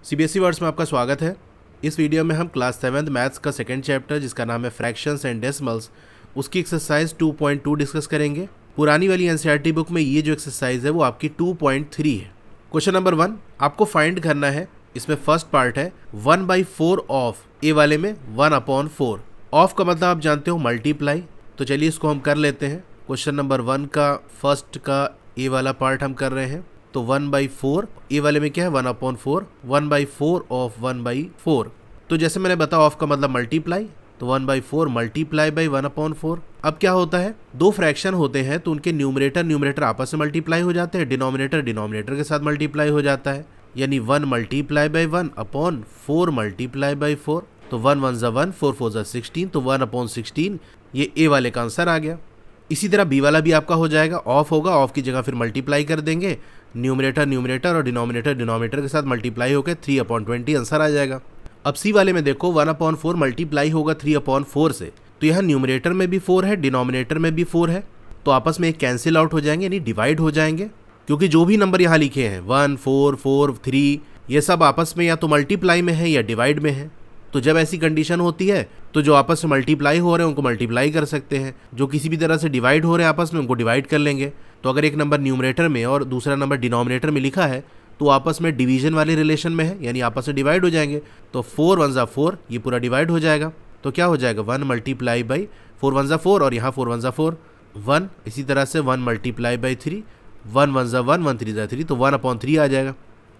CBSE words में आपका स्वागत है। इस वीडियो में हम क्लास 7th मैथ्स का सेकंड चैप्टर जिसका नाम है फ्रैक्शंस एंड डेसिमल्स उसकी एक्सरसाइज 2.2 डिस्कस करेंगे। पुरानी वाली एनसीईआरटी बुक में ये जो एक्सरसाइज है वो आपकी 2.3 है। क्वेश्चन नंबर 1 आपको फाइंड करना है। इसमें फर्स्ट पार्ट है 1/4 ऑफ, ए वाले में 1/4। ऑफ का मतलब आप जानते हो मल्टीप्लाई, तो चलिए इसको हम कर लेते हैं। क्वेश्चन नंबर 1 का फर्स्ट का ए वाला पार्ट हम कर रहे हैं, तो 1/4 ए वाले में क्या है 1/4, 1/4 ऑफ 1/4। तो जैसे मैंने बताया ऑफ का मतलब मल्टीप्लाई, तो 1/4 मल्टीप्लाई बाई 1/4। अब क्या होता है, दो फ्रैक्शन होते हैं तो उनके न्यूमरेटर आपस में मल्टीप्लाई हो जाते हैं, डिनोमिनेटर के साथ मल्टीप्लाई हो जाता है, यानी 1 मल्टीप्लाई बाई 1/4 मल्टीप्लाई बाई 4। तो 1 1 ज़ा 1, 4 4 ज़ा 16, तो 1/16 ये ए वाले का आंसर आ गया। इसी तरह बी वाला भी आपका हो जाएगा, ऑफ होगा, ऑफ की जगह फिर मल्टीप्लाई कर देंगे, न्यूमरेटर और डिनोमिनेटर के साथ मल्टीप्लाई होकर 3/20 आंसर आ जाएगा। अब सी वाले में देखो 1/4 मल्टीप्लाई होगा 3/4 से, तो यहाँ न्यूमरेटर में भी 4 है, डिनोमिनेटर में भी 4है, तो आपस में एक कैंसिल आउट हो जाएंगे, यानी डिवाइड हो जाएंगे, क्योंकि जो भी नंबर यहाँ लिखे हैं 1 4 4 3 ये सब आपस में या तो मल्टीप्लाई में है या डिवाइड में है। तो जब ऐसी कंडीशन होती है तो जो आपस में मल्टीप्लाई हो रहे हैं उनको मल्टीप्लाई कर सकते हैं, जो किसी भी तरह से डिवाइड हो रहे हैं आपस में उनको डिवाइड कर लेंगे। तो अगर एक नंबर न्यूमरेटर में और दूसरा नंबर डिनोमिनेटर में लिखा है तो आपस में डिवीजन वाले रिलेशन में है, यानी आपस में डिवाइड हो जाएंगे। तो 4 1 ज़ा 4 ये पूरा डिवाइड हो जाएगा, तो क्या हो जाएगा 1 मल्टीप्लाई बाई 4 1 ज़ा 4 और यहाँ 4 1 ज़ा 4 1। इसी तरह से 1 मल्टीप्लाई बाई 3, 1 1 ज़ा 1, 1 3 ज़ा 3, तो 1/3 आ जाएगा।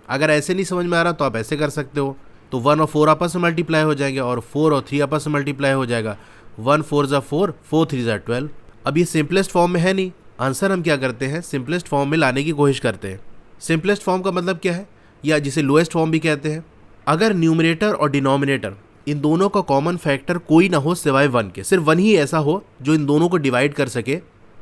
अगर ऐसे नहीं समझ में आ रहा तो आप ऐसे कर सकते हो, तो 1 और 4 आपस में मल्टीप्लाई हो जाएंगे और 4 और 3 आपस में मल्टीप्लाई हो जाएगा, 1 4 ज़ा 4, 4 3 ज़ा 12। अब ये सिंपलेस्ट फॉर्म में है नहीं, आंसर हम क्या करते हैं सिंपलेस्ट फॉर्म में लाने की कोशिश करते हैं। सिंपलेस्ट फॉर्म का मतलब क्या है, या जिसे लोएस्ट फॉर्म भी कहते हैं। अगर न्यूमरेटर और डिनोमिनेटर इन दोनों का कॉमन फैक्टर कोई ना हो सिवाय 1 के, सिर्फ 1 ही ऐसा हो जो इन दोनों को डिवाइड कर सके,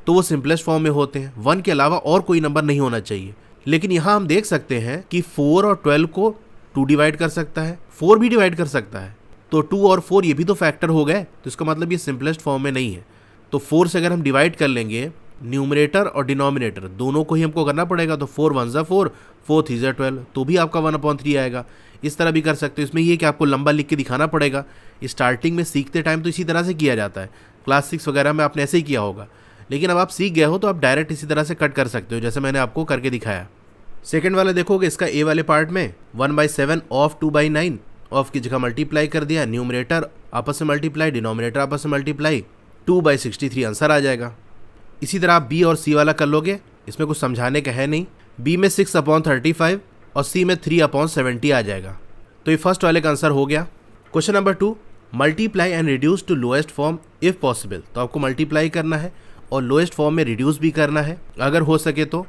तो वो सिंपलेस्ट फॉर्म में होते हैं। 1 के अलावा और कोई नंबर नहीं होना चाहिए। लेकिन यहाँ हम देख सकते हैं कि 4 और 12 को 2 डिवाइड कर सकता है, 4 भी डिवाइड कर सकता है, तो 2 और 4 ये भी तो फैक्टर हो गए, तो इसका मतलब ये सिंपलेस्ट फॉर्म में नहीं है। तो 4 से अगर हम डिवाइड कर लेंगे न्यूमरेटर और डिनोमिनेटर दोनों को ही हमको करना पड़ेगा, तो 4 1 ज़ा 4, 4 3 ज़ा 12, तो भी आपका 1/3 आएगा। इस तरह भी कर सकते हो। इसमें ये कि आपको लंबा लिख के दिखाना पड़ेगा। स्टार्टिंग में सीखते टाइम तो इसी तरह से किया जाता है, क्लास 6 वगैरह में आपने ऐसे ही किया होगा, लेकिन अब आप सीख गए हो तो आप डायरेक्ट इसी तरह से कट कर सकते हो जैसे मैंने आपको करके दिखाया। सेकेंड वाला देखोगे, इसका ए वाले पार्ट में 1/7 ऑफ 2/9, ऑफ की जगह मल्टीप्लाई कर दिया, न्यूमरेटर आपस में मल्टीप्लाई, डिनोमिनेटर आपस में मल्टीप्लाई, 2/63 आंसर आ जाएगा। इसी तरह आप बी और सी वाला कर लोगे, इसमें कुछ समझाने का है नहीं। बी में 6/35 और सी में 3/70 आ जाएगा। तो ये फर्स्ट वाले का आंसर हो गया। Question number 2, multiply and reduce to lowest form if possible. तो आपको मल्टीप्लाई करना है और लोएस्ट फॉर्म में रिड्यूस भी करना है अगर हो सके तो,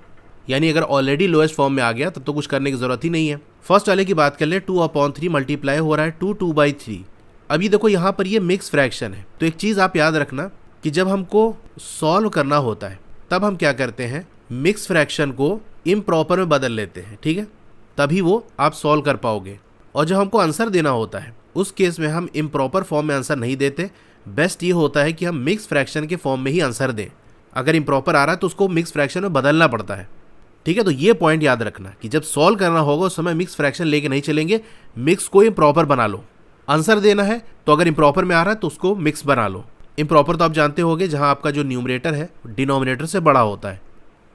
यानी अगर ऑलरेडी लोएस्ट फॉर्म में आ गया तब तो कुछ करने की जरूरत ही नहीं है। फर्स्ट वाले की बात कर ले, 2/3 मल्टीप्लाई हो रहा है 2/3। अभी देखो यहाँ पर ये मिक्स फ्रैक्शन है, तो एक चीज़ आप याद रखना कि जब हमको सॉल्व करना होता है तब हम क्या करते हैं, मिक्स फ्रैक्शन को इम्प्रॉपर में बदल लेते हैं, ठीक है, तभी वो आप सॉल्व कर पाओगे। और जब हमको आंसर देना होता है उस केस में हम इम्प्रॉपर फॉर्म में आंसर नहीं देते, बेस्ट ये होता है कि हम मिक्स फ्रैक्शन के फॉर्म में ही आंसर दें। अगर इम्प्रॉपर आ रहा है तो उसको मिक्स फ्रैक्शन में बदलना पड़ता है, ठीक है। तो ये पॉइंट याद रखना कि जब सॉल्व करना होगा उस समय मिक्स फ्रैक्शन लेके नहीं चलेंगे, मिक्स को इम्प्रॉपर बना लो। आंसर देना है तो अगर इम्प्रॉपर में आ रहा है तो उसको मिक्स बना लो। इम्प्रॉपर तो आप जानते होंगे जहां आपका जो न्यूमरेटर है डिनोमिनेटर से बड़ा होता है।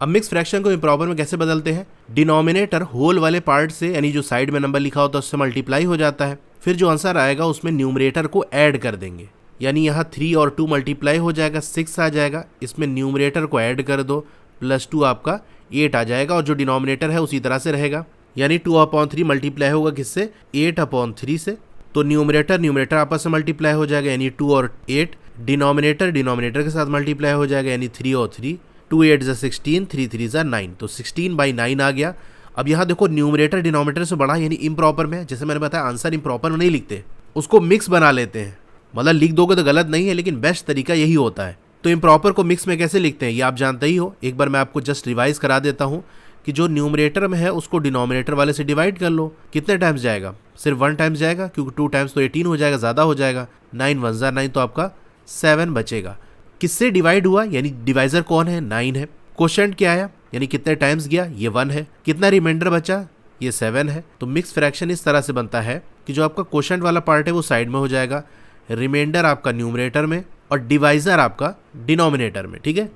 अब मिक्स फ्रैक्शन को इम्प्रॉपर में कैसे बदलते हैं, डिनोमिनेटर होल वाले पार्ट से, यानी जो साइड में नंबर लिखा होता है उससे मल्टीप्लाई हो जाता है, फिर जो आंसर आएगा उसमें न्यूमरेटर को ऐड कर देंगे, यानी यहाँ 3 और 2 मल्टीप्लाई हो जाएगा, 6 आ जाएगा, इसमें न्यूमरेटर को ऐड कर दो, +2 आपका 8 आ जाएगा, और जो डिनोमिनेटर है उसी तरह से रहेगा, यानी 2/3 मल्टीप्लाई होगा किससे, 8/3 से, तो न्यूमरेटर आपस में मल्टीप्लाई हो जाएगा, यानी 2 और 8, डिनोमिनेटर के साथ मल्टीप्लाई हो जाएगा, यानी 3 और 3, 2 8 ज़ा 16, 3 3 ज़ा 9, तो 16/9 आ गया। अब यहाँ देखो न्यूमरेटर डिनोमिनेटर से बड़ा, यानी इम्प्रॉपर में, जैसे मैंने बताया आंसर इम्प्रॉपर में नहीं लिखते, उसको मिक्स बना लेते हैं। मतलब लिख दोगे तो गलत नहीं है, लेकिन बेस्ट तरीका यही होता है। तो इम्प्रॉपर को मिक्स में कैसे लिखते हैं ये आप जानते ही हो। एक बार मैं आपको जस्ट रिवाइज करा देता हूँ कि जो न्यूमरेटर में है उसको डिनोमिनेटर वाले से डिवाइड कर लो। कितने टाइम्स जाएगा, सिर्फ 1 टाइम्स जाएगा, क्योंकि 2 टाइम्स तो 18 हो जाएगा, ज़्यादा हो जाएगा। 9 1 ज़ा 9, तो आपका 7 बचेगा। किससे डिवाइड हुआ, यानी डिवाइजर कौन है, 9 है। क्वोशिएंट क्या आया, यानी कितने टाइम्स गया, ये 1 है। कितना रिमाइंडर बचा, ये 7 है। तो मिक्स फ्रैक्शन इस तरह से बनता है कि जो आपका क्वोशंट वाला पार्ट है वो साइड में हो जाएगा, रिमाइंडर आपका न्यूमरेटर में और डिवाइजर आपका डिनोमिनेटर में। ठीक है,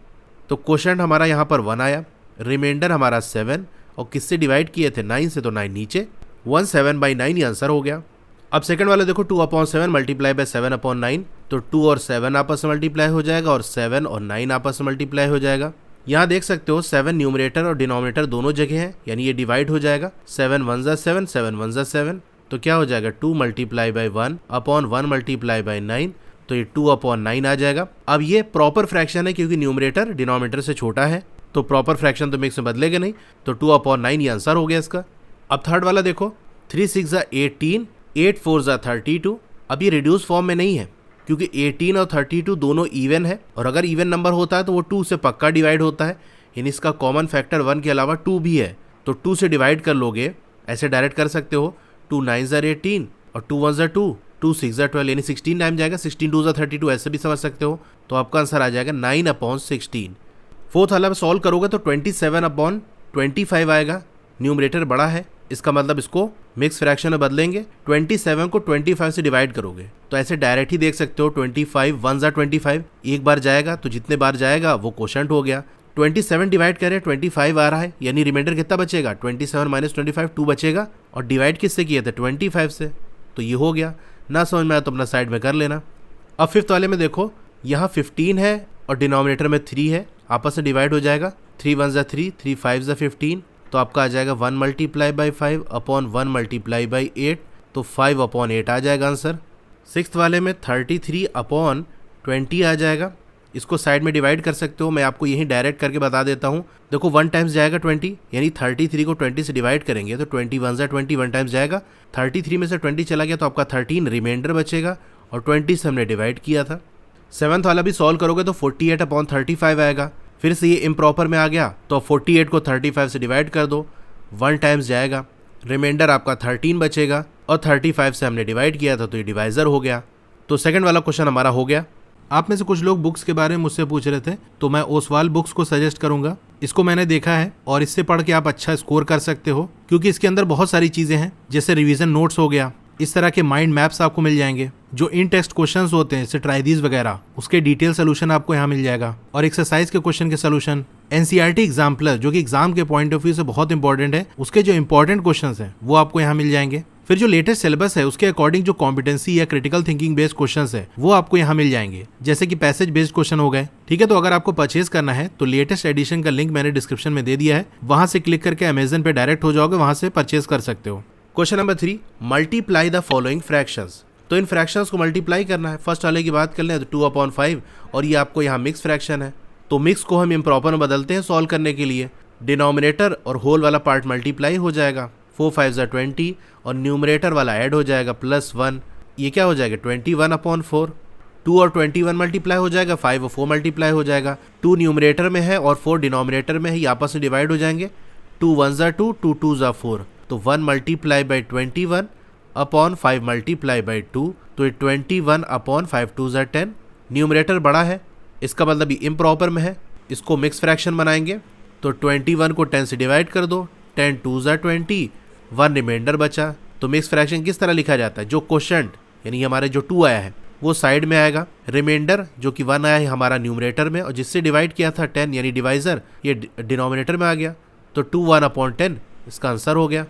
तो क्वोशंट हमारा यहाँ पर 1 आया, रिमाइंडर हमारा 7 और किससे डिवाइड किए थे 9 से, तो 9 नीचे 17/9 ये आंसर हो गया। अब सेकंड वाला देखो 2/7 मल्टीप्लाई बाय 7/9, तो 2 और 7 आपस में मल्टीप्लाई हो जाएगा और 7 और 9 आपस में मल्टीप्लाई हो जाएगा। यहाँ देख सकते हो 7 न्यूमरेटर और डिनोमिनेटर दोनों जगह है, यानी ये डिवाइड हो जाएगा। 7 1 जा 7, 7 1 जा 7, तो क्या हो जाएगा 2 मल्टीप्लाई बाय 1/1 मल्टीप्लाई बाय 9, तो ये 2/9 आ जाएगा। अब ये प्रॉपर फ्रैक्शन है क्योंकि न्यूमरेटर डिनोमिनेटर से छोटा है, तो प्रॉपर फ्रैक्शन तो मिक्स में बदलेगा नहीं, तो 2/9 ये आंसर हो गया इसका। अब थर्ड वाला देखो 3 6 जा 18, 8 4 जा 32। अब ये रिड्यूस फॉर्म में नहीं है क्योंकि 18 और 32 दोनों इवन है, और अगर इवन नंबर होता है तो वो 2 से पक्का डिवाइड होता है, यानी इसका कॉमन फैक्टर 1 के अलावा 2 भी है, तो 2 से डिवाइड कर लोगे, ऐसे डायरेक्ट कर सकते हो। 2 9 जा 18 और 2 1 जा 2, 2 6 जा 12, यानी 16 टाइम जाएगा, 16 2 जा 32, ऐसे भी समझ सकते हो। तो आपका आंसर आ जाएगा 9/16। फोर्थ वाला सॉल्व करोगे तो 27/25 आएगा, न्यूमरेटर बड़ा है, इसका मतलब इसको मिक्स फ्रैक्शन में बदलेंगे। 27 को 25 से डिवाइड करोगे तो ऐसे डायरेक्ट ही देख सकते हो 25 1 जा 25, एक बार जाएगा तो जितने बार जाएगा वो क्वोशंट हो गया। 27 डिवाइड करें 25 आ रहा है, यानी रिमाइंडर कितना बचेगा 27 - 25 2 बचेगा, और डिवाइड किससे किए थे 25 से, तो ये हो गया। ना समझ में आया तो अपना साइड में कर लेना। अब फिफ्थ वाले में देखो यहाँ 15 है और डिनोमिनेटर में 3 है, आपस में डिवाइड हो जाएगा। 3 1 जा 3, 3 5 जा 15, तो आपका आ जाएगा 1 मल्टीप्लाई बाई 5/1 मल्टीप्लाई बाई 8, तो 5/8 आ जाएगा आंसर। सिक्स्थ वाले में 33/20 आ जाएगा, इसको साइड में डिवाइड कर सकते हो, मैं आपको यही डायरेक्ट करके बता देता हूँ। देखो 1 टाइम्स जाएगा 20, यानी 33 को 20 से डिवाइड करेंगे तो 20 1 जा 20, 1 टाइम्स जाएगा, 33 में से 20 चला गया तो आपका 13 रिमाइंडर बचेगा, और 20 से हमने डिवाइड किया था। सेवन्थ वाला भी सॉल्व करोगे तो 48/35 आएगा, फिर से ये इम्प्रॉपर में आ गया तो 48 को 35 से डिवाइड कर दो, 1 टाइम्स जाएगा, रिमाइंडर आपका 13 बचेगा, और 35 से हमने डिवाइड किया था तो ये डिवाइजर हो गया। तो सेकंड वाला क्वेश्चन हमारा हो गया। आप में से कुछ लोग बुक्स के बारे में मुझसे पूछ रहे थे, तो मैं ओसवाल बुक्स को सजेस्ट करूंगा। इसको मैंने देखा है और इससे पढ़ के आप अच्छा स्कोर कर सकते हो, क्योंकि इसके अंदर बहुत सारी चीज़ें हैं, जैसे रिवीजन नोट्स हो गया, इस तरह के माइंड मैप्स आपको मिल जाएंगे, जो इन टेक्स्ट क्वेश्चंस होते हैं जैसे ट्राइदीज वगैरह, उसके डिटेल सोल्यूशन आपको यहाँ मिल जाएगा, और एक्सरसाइज के क्वेश्चन के सोल्यूशन, एनसीईआरटी एग्जाम्पलर जो कि एग्जाम के पॉइंट ऑफ व्यू से बहुत इंपॉर्टेंट है, उसके जो इंपॉर्टेंट क्वेश्चंस हैं वो आपको यहाँ मिल जाएंगे। फिर जो लेटेस्ट सिलेबस है उसके अकॉर्डिंग जो कॉम्पिटेंसी या क्रिटिकल थिंकिंग बेस्ड क्वेश्चंस है वो आपको यहाँ मिल जाएंगे, जैसे कि पैसेज बेस्ड क्वेश्चन हो गए। ठीक है, तो अगर आपको परचेज करना है तो लेटेस्ट एडिशन का लिंक मैंने डिस्क्रिप्शन में दे दिया है, वहां से क्लिक करके अमेजन पे डायरेक्ट हो जाओगे, वहां से परचेज कर सकते हो। Question number 3, multiply the following fractions. तो इन फ्रैक्शंस को मल्टीप्लाई करना है। फर्स्ट वाले की बात कर लें तो 2/5, और ये आपको यहाँ मिक्स फ्रैक्शन है, तो मिक्स को हम इम्प्रॉपर में बदलते हैं सॉल्व करने के लिए। डिनोमिनेटर और होल वाला पार्ट मल्टीप्लाई हो जाएगा, 4 5 जा 20, और न्यूमरेटर वाला ऐड हो जाएगा +1, ये क्या हो जाएगा 21/4। 2 और 21 मल्टीप्लाई हो जाएगा, 5 और 4 मल्टीप्लाई हो जाएगा, 2 न्यूमरेटर में है और 4 डिनोमिनेटर में है, ये आपस में डिवाइड हो जाएंगे। 2 1 जा 2, 2 2 जा 4, तो 1 मल्टीप्लाई बाई 21/5 मल्टीप्लाई बाई 2, तो ये 21/5 2 जा 10। न्यूमरेटर बड़ा है, इसका मतलब ये इम्प्रॉपर में है, इसको मिक्स फ्रैक्शन बनाएंगे, तो 21 को 10 से डिवाइड कर दो, 10 2 जा 20, 1 रिमाइंडर बचा। तो मिक्स फ्रैक्शन किस तरह लिखा जाता है, जो क्वोशंट यानी हमारे जो 2 आया है वो साइड में आएगा, रिमाइंडर जो कि 1 आया है हमारा न्यूमरेटर में, और जिससे डिवाइड किया था 10 यानी डिवाइजर, ये डिनोमिनेटर में आ गया, तो 2 1/10 इसका आंसर हो गया।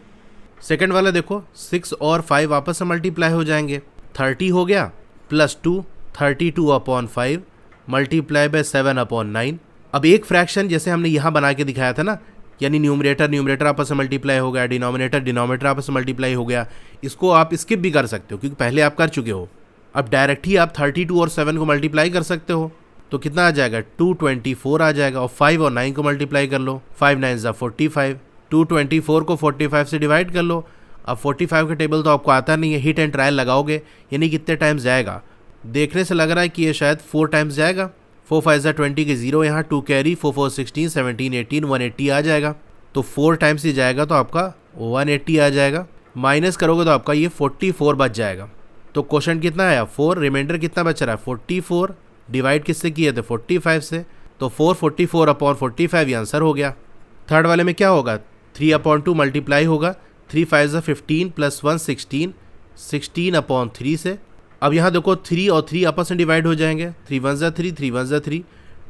सेकंड वाला देखो 6 और 5 आपस में मल्टीप्लाई हो जाएंगे, 30 हो गया +2, 32/5 मल्टीप्लाई बाय 7/9। अब एक फ्रैक्शन जैसे हमने यहाँ बना के दिखाया था ना, यानी न्यूमरेटर आपस में मल्टीप्लाई हो गया, डिनोमिनेटर आपस में मल्टीप्लाई हो गया, इसको आप स्किप भी कर सकते हो क्योंकि पहले आप कर चुके हो। अब डायरेक्ट ही आप 32 और 7 को मल्टीप्लाई कर सकते हो, तो कितना आ जाएगा 224 आ जाएगा, और 5 और 9 को मल्टीप्लाई कर लो, 5 9 जा 45, 224 को 45 से डिवाइड कर लो। अब 45 का टेबल तो आपको आता नहीं है, हिट एंड ट्रायल लगाओगे, यानी कितने टाइम्स जाएगा, देखने से लग रहा है कि ये शायद 4 टाइम्स जाएगा। 4 5 जा 20 के 0 यहाँ, 2 कैरी, 4 4 16 17 18 180 आ जाएगा, तो 4 टाइम्स ही जाएगा, तो आपका 180 आ जाएगा। माइनस करोगे तो आपका ये 44 बच जाएगा। तो क्वेश्चन कितना आया 4, रिमाइंडर कितना बच रहा है 44, डिवाइड किससे किए थे 45 से, तो 444/45 ये आंसर हो गया। थर्ड वाले में क्या होगा 3/2 मल्टीप्लाई होगा, 3 5 ज़ा 15 प्लस 1 16, 16/3 से। अब यहाँ देखो 3 और 3 आपस में डिवाइड हो जाएंगे, 3 1 ज़ा 3, 3 1 ज़ा 3,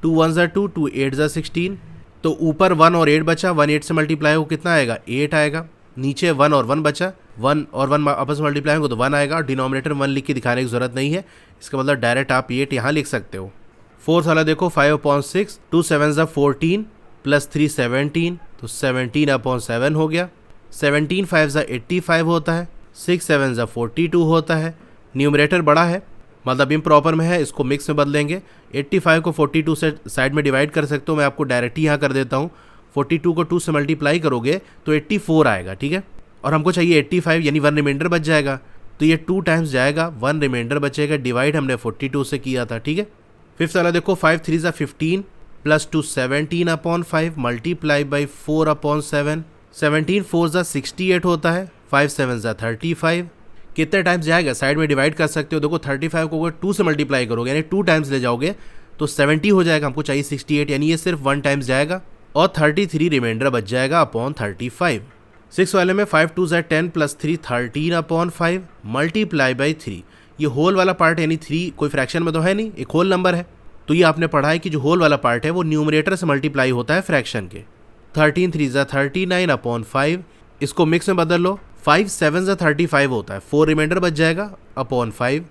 2 1 ज़ा 2, 2 8 ज़ा 16। तो ऊपर 1 और 8 बचा, 1 8 से मल्टीप्लाई हो कितना आएगा, 8 आएगा। नीचे 1 और 1 बचा, 1 और 1 आपस में मल्टीप्लाई होंगे तो 1 आएगा। और डिनोमिनेटर 1 लिख के दिखाने की जरूरत नहीं है, इसका मतलब डायरेक्ट आप 8 यहाँ लिख सकते हो। फोर्थ वाला देखो 5/6, 2 7 ज़ा 14 प्लस 3 17, तो 17/7 हो गया। 17 5 ज़ा 85 होता है, 6 7 ज़ा 42 होता है। न्यूमरेटर बड़ा है मतलब इम्प्रॉपर में है, इसको मिक्स में बदलेंगे। 85 को 42 से साइड में डिवाइड कर सकते हो, मैं आपको डायरेक्ट ही यहाँ कर देता हूँ। 42 को 2 से मल्टीप्लाई करोगे तो 84 आएगा, ठीक है। और हमको चाहिए 85 यानी 1 रिमाइंडर बच जाएगा, तो ये 2 टाइम्स जाएगा, 1 रिमाइंडर बचेगा। डिवाइड हमने 42 से किया था, ठीक है। फिफ्थ वाला देखो 5 3 ज़ा 15 प्लस 2 17/5 मल्टीप्लाई बाई 4/7, 17 4 ज़ा 68 होता है, 5 7 ज़ा 35। कितने टाइम्स जाएगा साइड में डिवाइड कर सकते हो। देखो 35 को अगर 2 से मल्टीप्लाई करोगे यानी 2 टाइम्स ले जाओगे तो 70 हो जाएगा, हमको चाहिए 68 यानी ये सिर्फ 1 टाइम्स जाएगा और 33 रिमाइंडर बच जाएगा अपॉन 35। 6 वाले में 5 2 ज़ा 10 प्लस 3 13/5 मल्टीप्लाई बाई 3। ये होल वाला पार्ट यानी 3 कोई फ्रैक्शन में तो है नहीं, एक होल नंबर है, तो ये आपने पढ़ा है कि जो होल वाला पार्ट है वो न्यूमरेटर से मल्टीप्लाई होता है फ्रैक्शन के। 13 3 ज़ा 39/5, इसको मिक्स में बदल लो, 5 7 ज़ा 35 होता है, 4 रिमाइंडर बच जाएगा अपॉन 5।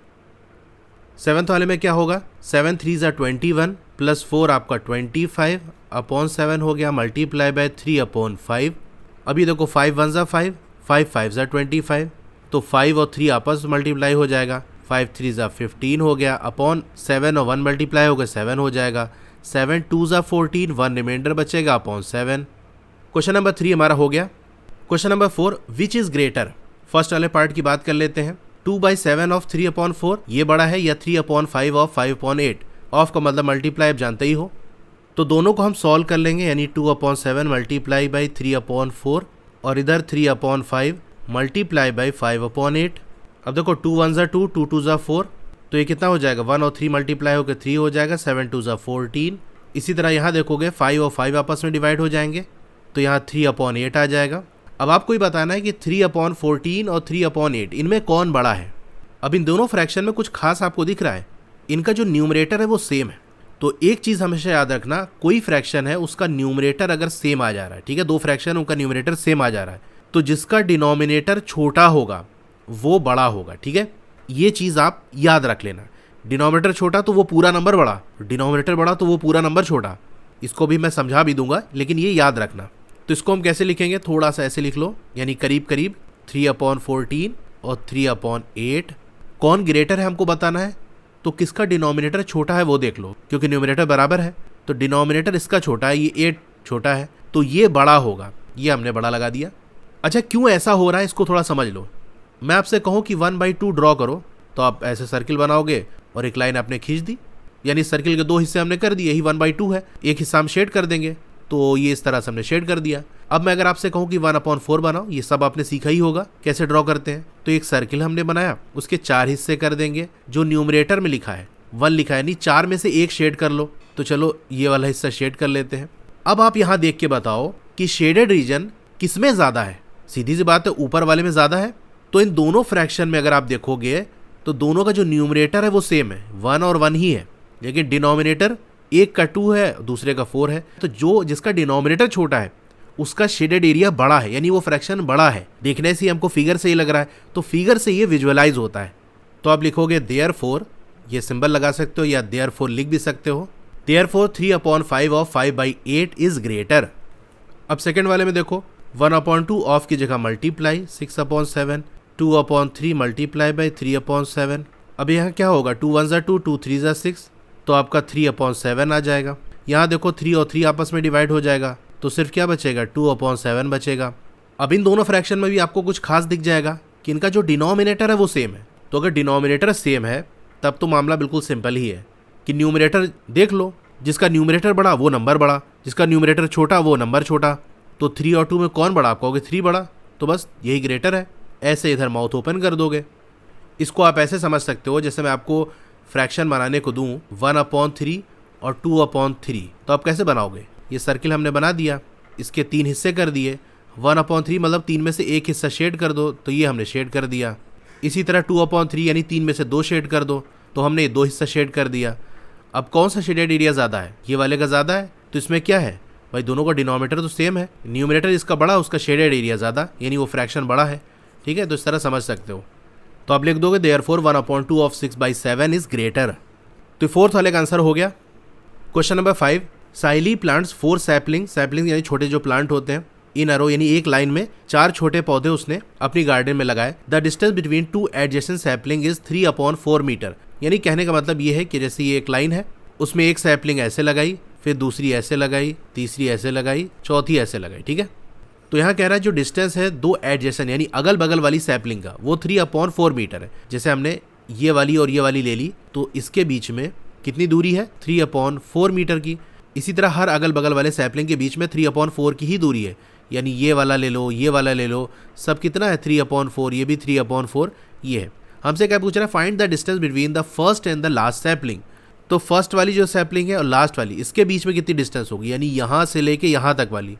सेवन्थ वाले में क्या होगा, 7 3 ज़ा 21 प्लस 4 आपका 25/7 हो गया मल्टीप्लाई बाय 3/5। अभी देखो 5 1 ज़ा 5, 5 5 ज़ा 25, तो 5 और 3 आपस में मल्टीप्लाई हो जाएगा, 5 3 ज़ा 15 हो गया अपॉन 7 और 1 मल्टीप्लाई होगा 7 हो जाएगा, 7 2 ज़ा 14, 1 रिमाइंडर बचेगा अपॉन 7। क्वेश्चन नंबर 3 हमारा हो गया। Question number 4, which is greater. First वाले पार्ट की बात कर लेते हैं। 2/7 ऑफ 3/4 ये बड़ा है या 3/5 ऑफ 5/8। ऑफ का मतलब मल्टीप्लाई आप जानते ही हो, तो दोनों को हम सॉल्व कर लेंगे यानी 2/7 मल्टीप्लाई बाई 3/4 और इधर 3/5 मल्टीप्लाई बाई 5/8। अब देखो 2 1 ज़ा 2, 2 2 ज़ा 4, तो ये कितना हो जाएगा, 1 और 3 मल्टीप्लाई होकर 3 हो जाएगा, 7 2 ज़ा 14। इसी तरह यहाँ देखोगे 5 और 5 आपस में डिवाइड हो जाएंगे, तो यहाँ 3/8 आ जाएगा। अब आपको ही बताना है कि 3/14 और 3/8 इनमें कौन बड़ा है। अब इन दोनों फ्रैक्शन में कुछ खास आपको दिख रहा है, इनका जो न्यूमरेटर है वो सेम है। तो एक चीज़ हमेशा याद रखना, कोई फ्रैक्शन है उसका न्यूमरेटर अगर सेम आ जा रहा है, ठीक है, 2 फ्रैक्शन उनका न्यूमरेटर सेम आ जा रहा है, तो जिसका डिनोमिनेटर छोटा होगा वो बड़ा होगा, ठीक है। ये चीज़ आप याद रख लेना, डिनोमिनेटर छोटा तो वो पूरा नंबर बड़ा, डिनोमिनेटर बड़ा तो वो पूरा नंबर छोटा। इसको भी मैं समझा भी दूंगा, लेकिन ये याद रखना। तो इसको हम कैसे लिखेंगे, थोड़ा सा ऐसे लिख लो, यानी करीब करीब 3/14 और 3/8। कौन ग्रेटर है हमको बताना है, तो किसका डिनोमिनेटर छोटा है वो देख लो, क्योंकि न्यूमरेटर बराबर है, तो डिनोमिनेटर इसका छोटा है, ये 8 छोटा है, तो ये बड़ा होगा, ये हमने बड़ा लगा दिया। अच्छा, क्यों ऐसा हो रहा है इसको थोड़ा समझ लो। मैं आपसे कहूँ कि 1/2 ड्रॉ करो, तो आप ऐसे सर्किल बनाओगे और एक लाइन आपने खींच दी, यानी सर्किल के 2 हिस्से हमने कर दिए, यही 1/2 है। एक हिस्सा हम शेड कर देंगे, तो ये इस तरह से हमने शेड कर दिया। अब मैं अगर आपसे कहूँ कि 1/4 बनाओ, ये सब आपने सीखा ही होगा कैसे ड्रॉ करते हैं। तो एक सर्किल हमने बनाया, उसके 4 हिस्से कर देंगे, जो न्यूमरेटर में लिखा है 1 लिखा है, यानी 4 में से एक शेड कर लो। तो चलो ये वाला हिस्सा शेड कर लेते हैं। अब आप यहाँ देख के बताओ कि शेडेड रीजन किसमें ज़्यादा है। सीधी सी बात है, ऊपर वाले में ज़्यादा है। तो इन दोनों फ्रैक्शन में अगर आप देखोगे तो दोनों का जो न्यूमरेटर है वो सेम है, 1 और 1 ही है, लेकिन डिनोमिनेटर एक का 2 है, दूसरे का 4 है। तो जो जिसका डिनोमिनेटर छोटा है उसका शेडेड एरिया बड़ा है, यानी वो फ्रैक्शन बड़ा है। देखने से हमको फिगर से ही लग रहा है, तो फिगर से ये विजुअलाइज होता है। तो आप लिखोगे देयरफॉर, ये सिंबल लगा सकते हो या देयरफॉर लिख भी सकते हो। Therefore 3/5 of 5/8 is greater. अब सेकेंड वाले में देखो 1/2 ऑफ की जगह मल्टीप्लाई 6/7, 2/3 मल्टीप्लाई बाई 3/7। अब यहाँ क्या होगा, 2 1 ज़ा 2, 2 3 ज़ा 6, तो आपका 3/7 आ जाएगा। यहाँ देखो 3 और 3 आपस में डिवाइड हो जाएगा, तो सिर्फ क्या बचेगा, 2/7 बचेगा। अब इन दोनों फ्रैक्शन में भी आपको कुछ खास दिख जाएगा कि इनका जो डिनोमिनेटर है वो सेम है। तो अगर डिनोमिनेटर सेम है तब तो मामला बिल्कुल सिंपल ही है कि न्यूमरेटर देख लो, जिसका न्यूमरेटर बड़ा वो नंबर बड़ा, जिसका न्यूमरेटर छोटा वो नंबर छोटा। तो 3 और 2 में कौन बड़ा, आप कहोगे 3 बड़ा, तो बस यही ग्रेटर है। ऐसे इधर माउथ ओपन कर दोगे। इसको आप ऐसे समझ सकते हो, जैसे मैं आपको फ्रैक्शन बनाने को दूँ 1/3 और 2/3, तो आप कैसे बनाओगे। ये सर्किल हमने बना दिया, इसके 3 हिस्से कर दिए, 1/3 मतलब 3 में से एक हिस्सा शेड कर दो, तो ये हमने शेड कर दिया। इसी तरह 2/3 यानी 3 में से 2 शेड कर दो, तो हमने 2 हिस्सा शेड कर दिया। अब कौन सा शेडेड एरिया ज़्यादा है? ये वाले का ज़्यादा है, तो इसमें क्या है भाई, दोनों का डिनोमिनेटर तो सेम है, न्यूमरेटर इसका बड़ा, उसका शेडेड एरिया ज़्यादा, यानी वो फ्रैक्शन बड़ा है। ठीक है, तो इस तरह समझ सकते हो। तो आप लिख दोगे देयरफॉर 1/2 ऑफ 6/7 इज ग्रेटर। तो फोर्थ वाले का आंसर हो गया। क्वेश्चन नंबर 5, साइली प्लांट्स 4 सैपलिंग यानी छोटे जो प्लांट होते हैं, इन अरो यानी एक लाइन में 4 छोटे पौधे उसने अपनी गार्डन में लगाए। The distance between 2 adjacent sapling is 3/4 metre. यानी कहने का मतलब ये है कि जैसे ये एक लाइन है, उसमें एक सैपलिंग ऐसे लगाई, फिर दूसरी ऐसे लगाई, तीसरी ऐसे लगाई, चौथी ऐसे लगाई। ठीक है, तो यहाँ कह रहा है जो डिस्टेंस है 2 एडजेसेंट यानी अगल बगल वाली सैपलिंग का, वो 3/4 मीटर है। जैसे हमने ये वाली और ये वाली ले ली, तो इसके बीच में कितनी दूरी है? 3/4 मीटर की। इसी तरह हर अगल बगल वाले सैपलिंग के बीच में 3/4 की ही दूरी है, यानी ये वाला ले लो, ये वाला ले लो, सब कितना है? 3/4, ये भी 3/4 ये है। हमसे क्या पूछ रहा है? Find the distance between the first and the last sapling. तो फर्स्ट वाली जो सैपलिंग है और लास्ट वाली, इसके बीच में कितनी डिस्टेंस होगी, यानी यहाँ से लेके यहाँ तक वाली।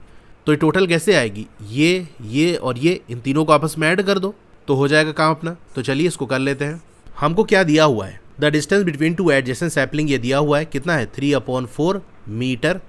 तो ये टोटल कैसे आएगी? ये और ये, इन तीनों को आपस में ऐड कर दो तो हो जाएगा काम अपना। तो चलिए इसको कर लेते हैं। हमको क्या दिया हुआ है? The distance between 2 adjacent sapling ये दिया हुआ है, कितना है? 3/4 metre.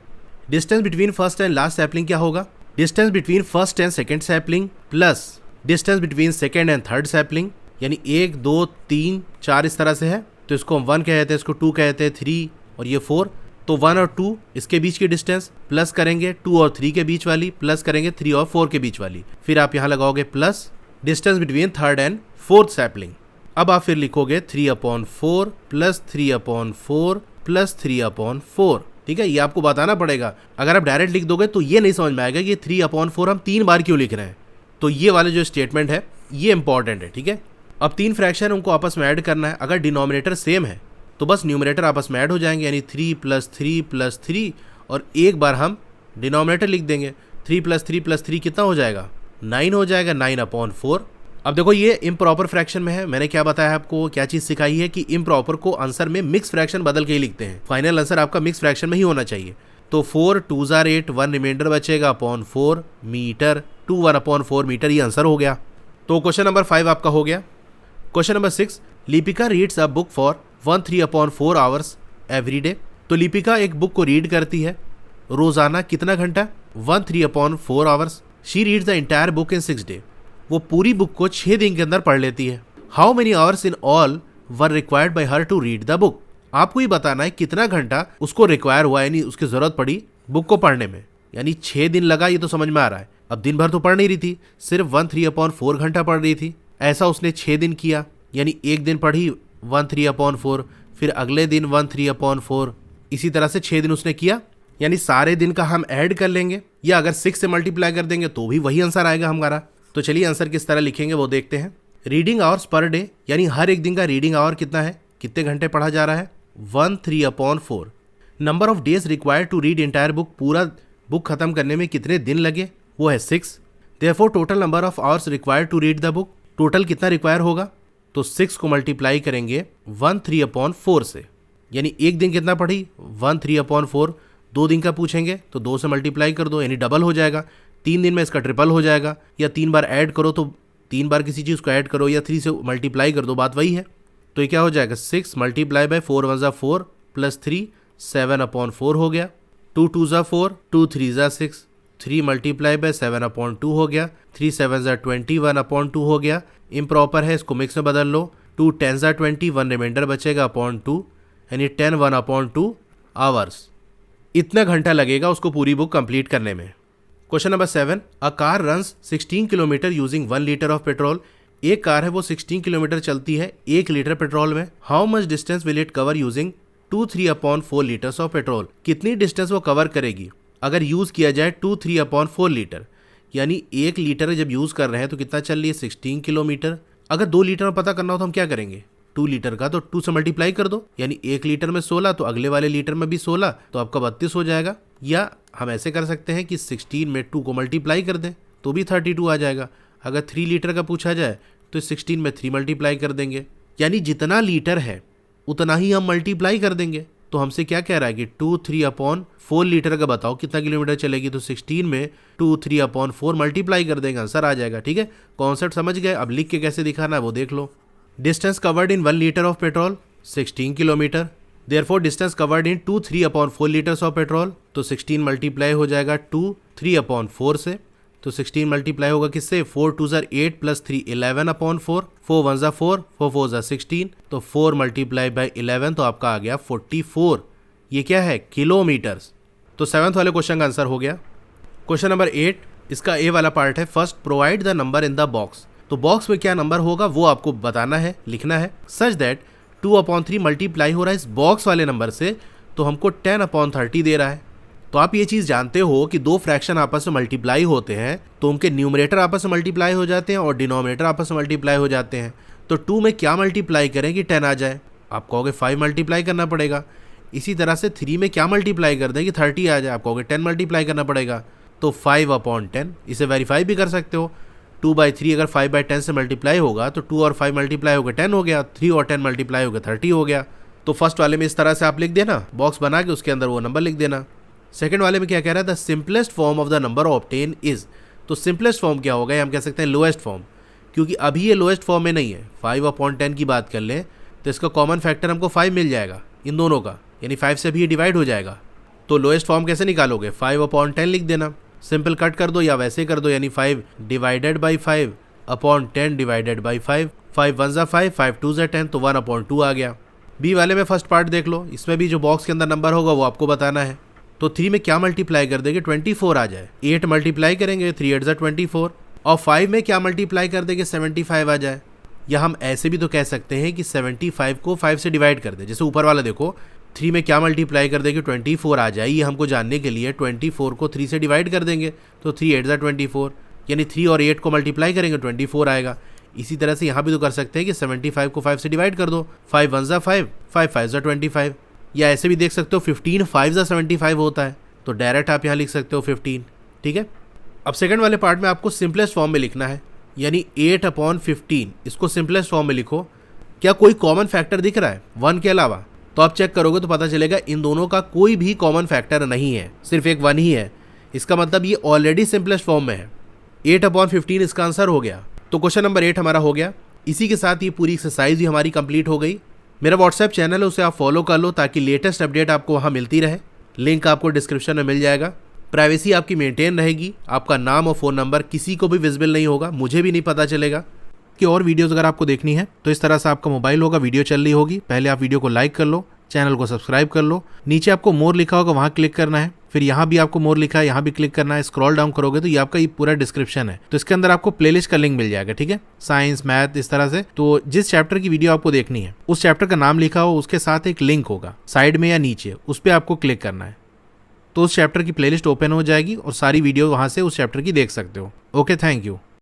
Distance between first and last sapling क्या होगा? Distance between first and second sapling plus distance between second and third sapling, यानी 1 2 3 4 इस तरह से है। तो इसको हम 1 कहते हैं, इसको 2 कहते हैं, 3 और ये 4। तो 1 और 2 इसके बीच की डिस्टेंस प्लस करेंगे 2 और 3 के बीच वाली, प्लस करेंगे 3 और 4 के बीच वाली, फिर आप यहाँ लगाओगे plus distance between third and fourth sapling. अब आप फिर लिखोगे 3/4 प्लस 3/4 प्लस 3/4। ठीक है, ये आपको बताना पड़ेगा। अगर आप डायरेक्ट लिख दोगे तो ये नहीं समझ में आएगा कि 3/4 हम 3 बार क्यों लिख रहे हैं। तो ये वाले जो स्टेटमेंट है ये इंपॉर्टेंट है। ठीक है, अब 3 फ्रैक्शन उनको आपस में ऐड करना है। अगर डिनोमिनेटर सेम है तो बस न्यूमरेटर आपस में ऐड हो जाएंगे, यानी 3 + 3 + 3, और एक बार हम डिनोमिनेटर लिख देंगे। 3 + 3 + 3 कितना हो जाएगा? 9 हो जाएगा, 9/4। अब देखो ये इम्प्रॉपर फ्रैक्शन में है। मैंने क्या बताया आपको, क्या चीज़ सिखाई है कि इम्प्रॉपर को आंसर में मिक्स फ्रैक्शन बदल के ही लिखते हैं। फाइनल आंसर आपका मिक्स फ्रैक्शन में ही होना चाहिए। तो 4 2s are 8, 1 रिमाइंडर बचेगा अपॉन 4 मीटर, 2 1/4 मीटर, ये आंसर हो गया। तो क्वेश्चन नंबर 5 आपका हो गया। Question number 6, Lipika reads a book for 1/3/4 hours every day. तो लिपिका एक बुक को रीड करती है रोजाना कितना घंटा? 1/3/4 hours. She reads the entire book in 6 day. वो पूरी बुक को 6 दिन के अंदर पढ़ लेती है। How many hours in all were required by her to read the book. आपको ही बताना है कितना घंटा उसको रिक्वायर हुआ, यानी उसकी जरूरत पड़ी बुक को पढ़ने में। यानी 6 दिन लगा, ये तो समझ में आ रहा है। अब दिन भर तो पढ़ नहीं रही थी, सिर्फ 1/3/4 घंटा पढ़ रही थी। ऐसा उसने 6 दिन किया, यानी एक दिन पढ़ी 1/3/4, फिर अगले दिन 1/3/4, इसी तरह से 6 दिन उसने किया। यानी सारे दिन का हम ऐड कर लेंगे, या अगर 6 से मल्टीप्लाई कर देंगे तो भी वही आंसर आएगा हमारा। तो चलिए आंसर किस तरह लिखेंगे वो देखते हैं। रीडिंग आवर्स पर डे, यानी हर एक दिन का रीडिंग आवर कितना है, कितने घंटे पढ़ा जा रहा है? 1/3/4। Number of days required to read entire book, पूरा बुक खत्म करने में कितने दिन लगे, वो है 6। Therefore total number of hours required to read the book, total कितना रिक्वायर होगा? तो 6 को मल्टीप्लाई करेंगे 1/3/4 से, यानी एक दिन कितना पढ़ी? 1/3/4। 2 दिन का पूछेंगे तो 2 से मल्टीप्लाई कर दो, यानी डबल हो जाएगा। 3 दिन में इसका ट्रिपल हो जाएगा, या 3 बार ऐड करो तो 3 बार किसी चीज़ को ऐड करो, या 3 से मल्टीप्लाई कर दो, बात वही है। तो ये क्या हो जाएगा? 6 मल्टीप्लाई बाय 4 1 = 4 प्लस 3 7/4 हो गया। 2 2 = 4, 2 3 = 6, 3 मल्टीप्लाई बाय 7/2 हो गया, 3 7 = 20 1/2 हो गया। इम्प्रॉपर है, इसको मिक्स में बदल लो। 2 10 = 20, 1 रिमाइंडर बचेगा अपॉन 2, यानी 10 1/2 आवर्स। इतना घंटा लगेगा उसको पूरी बुक कंप्लीट करने में। Question number 7, a car runs 16 kilometre using 1 litre of petrol. एक कार है वो 16 किलोमीटर चलती है 1 लीटर पेट्रोल में। How much distance will it cover using 2/3/4 litres of petrol. कितनी डिस्टेंस वो कवर करेगी अगर यूज़ किया जाए 2/3/4 लीटर, यानी 1 लीटर जब यूज़ कर रहे हैं तो कितना चल रही है? 16 किलोमीटर। अगर 2 लीटर में पता करना हो तो हम क्या करेंगे? 2 लीटर का तो 2 से मल्टीप्लाई कर दो, यानी 1 लीटर में 16, तो अगले वाले लीटर में भी 16, तो आपका 32 हो जाएगा। या हम ऐसे कर सकते हैं कि 16 में 2 को मल्टीप्लाई कर दें तो भी 32 आ जाएगा। अगर 3 लीटर का पूछा जाए तो 16 में 3 मल्टीप्लाई कर देंगे, यानी जितना लीटर है उतना ही हम मल्टीप्लाई कर देंगे। तो हमसे क्या कह रहा है कि 2 3/4 लीटर का बताओ कितना किलोमीटर चलेगी, तो 16 में 2 3/4 मल्टीप्लाई कर देंगे, आंसर आ जाएगा। ठीक है, कॉन्सेप्ट समझ गए। अब लिख के कैसे दिखाना है वो देख लो। Distance covered in 1 litre of petrol 16 kilometre, therefore distance covered in 2 3/4 litres of petrol, तो 16 मल्टीप्लाई हो जाएगा 2 3/4 से, तो 16 मल्टीप्लाई होगा किससे, 4 2 8 प्लस 3 11/4, 4 1 4, 4 4 16, तो 4 मल्टीप्लाई बाई 11, तो आपका आ गया 44। ये क्या है, किलोमीटर्स। तो 7th वाले क्वेश्चन का आंसर हो गया। क्वेश्चन नंबर 8, इसका ए वाला पार्ट है, first provide the number in the box. तो बॉक्स में क्या नंबर होगा वो आपको बताना है, लिखना है, सच दैट 2/3 मल्टीप्लाई हो रहा है इस बॉक्स वाले नंबर से, तो हमको 10/30 दे रहा है। तो आप ये चीज़ जानते हो कि दो फ्रैक्शन आपस में मल्टीप्लाई होते हैं तो उनके न्यूमरेटर आपस में मल्टीप्लाई हो जाते हैं और डिनोमिनेटर आपस में मल्टीप्लाई हो जाते हैं। तो 2 में क्या मल्टीप्लाई करें कि 10 आ जाए, आप कहोगे 5 मल्टीप्लाई करना पड़ेगा। इसी तरह से 3 में क्या मल्टीप्लाई कर दें कि 30 आ जाए, आप कहोगे 10 मल्टीप्लाई करना पड़ेगा, तो 5/10। इसे वेरीफाई भी कर सकते हो, 2/3 अगर 5/10 से मल्टीप्लाई होगा तो 2 और 5 मल्टीप्लाई हो गया 10 हो गया, 3 और 10 मल्टीप्लाई हो गया 30 हो गया। तो फर्स्ट वाले में इस तरह से आप लिख देना, बॉक्स बना के उसके अंदर वो नंबर लिख देना। सेकंड वाले में क्या कह रहा है, the simplest form of the number obtain is. तो सिंपलेस्ट फॉर्म क्या होगा, हम कह सकते हैं लोएस्ट फॉर्म, क्योंकि अभी ये लोएस्ट फॉर्म में नहीं है। 5/10 की बात कर लें तो इसका कॉमन फैक्टर हमको 5 मिल जाएगा इन दोनों का, यानी 5 से भी ये डिवाइड हो जाएगा। तो लोएस्ट फॉर्म कैसे निकालोगे, 5/10 लिख देना, सिंपल कट कर दो या वैसे कर दो, यानी 5 डिवाइडेड बाई 5/10 डिवाइडेड बाई 5, 5 1 5, 5 2 10, तो 1/2 आ गया। बी वाले में फर्स्ट पार्ट देख लो, इसमें भी जो बॉक्स के अंदर नंबर होगा वो आपको बताना है। तो 3 में क्या मल्टीप्लाई कर देंगे, 24 आ जाए, 8 मल्टीप्लाई करेंगे, 3 8 24, और 5 में क्या मल्टीप्लाई कर देंगे, 75 आ जाए। या हम ऐसे भी तो कह सकते हैं कि 75 को 5 से डिवाइड कर दे, जैसे ऊपर वाला देखो, 3 में क्या मल्टीप्लाई कर देंगे, 24 आ जाए। ये हमको जानने के लिए 24 को 3 से डिवाइड कर देंगे, तो 3 8 24, यानी 3 और 8 को मल्टीप्लाई करेंगे 24 आएगा। इसी तरह से यहाँ भी तो कर सकते हैं कि 75 को 5 से डिवाइड कर दो, 5 1 5, 5 5 25, या ऐसे भी देख सकते हो 15 5 75 होता है, तो डायरेक्ट आप यहाँ लिख सकते हो 15। ठीक है, अब सेकंड वाले पार्ट में आपको सिंपलेस्ट फॉर्म में लिखना है, यानी 8/15, इसको सिंपलेस्ट फॉर्म में लिखो। क्या कोई कॉमन फैक्टर दिख रहा है 1 के अलावा, तो आप चेक करोगे तो पता चलेगा इन दोनों का कोई भी कॉमन फैक्टर नहीं है, सिर्फ एक 1 ही है। इसका मतलब ये ऑलरेडी सिंपलेस्ट फॉर्म में है। 8/15 इसका आंसर हो गया। तो क्वेश्चन नंबर 8 हमारा हो गया। इसी के साथ ये पूरी एक्सरसाइज भी हमारी कंप्लीट हो गई। मेरा व्हाट्सएप चैनल है, उसे आप फॉलो कर लो ताकि लेटेस्ट अपडेट आपको वहाँ मिलती रहे। लिंक आपको डिस्क्रिप्शन में मिल जाएगा। प्राइवेसी आपकी मेंटेन रहेगी, आपका नाम और फ़ोन नंबर किसी को भी विजिबल नहीं होगा, मुझे भी नहीं पता चलेगा। कि और वीडियोस अगर आपको देखनी है तो इस तरह से आपका मोबाइल होगा, वीडियो चल रही होगी, पहले आप वीडियो को लाइक कर लो, चैनल को सब्सक्राइब कर लो, नीचे आपको मोर लिखा होगा वहाँ क्लिक करना है, फिर यहाँ भी आपको मोर लिखा है यहाँ भी क्लिक करना है। स्क्रॉल डाउन करोगे तो ये आपका ये पूरा डिस्क्रिप्शन है, तो इसके अंदर आपको प्लेलिस्ट का लिंक मिल जाएगा। ठीक है, साइंस मैथ इस तरह से, तो जिस चैप्टर की वीडियो आपको देखनी है उस चैप्टर का नाम लिखा हो, उसके साथ एक लिंक होगा साइड में या नीचे, उस पर आपको क्लिक करना है, तो उस चैप्टर की प्लेलिस्ट ओपन हो जाएगी और सारी वीडियो वहाँ से उस चैप्टर की देख सकते हो। Okay, thank you.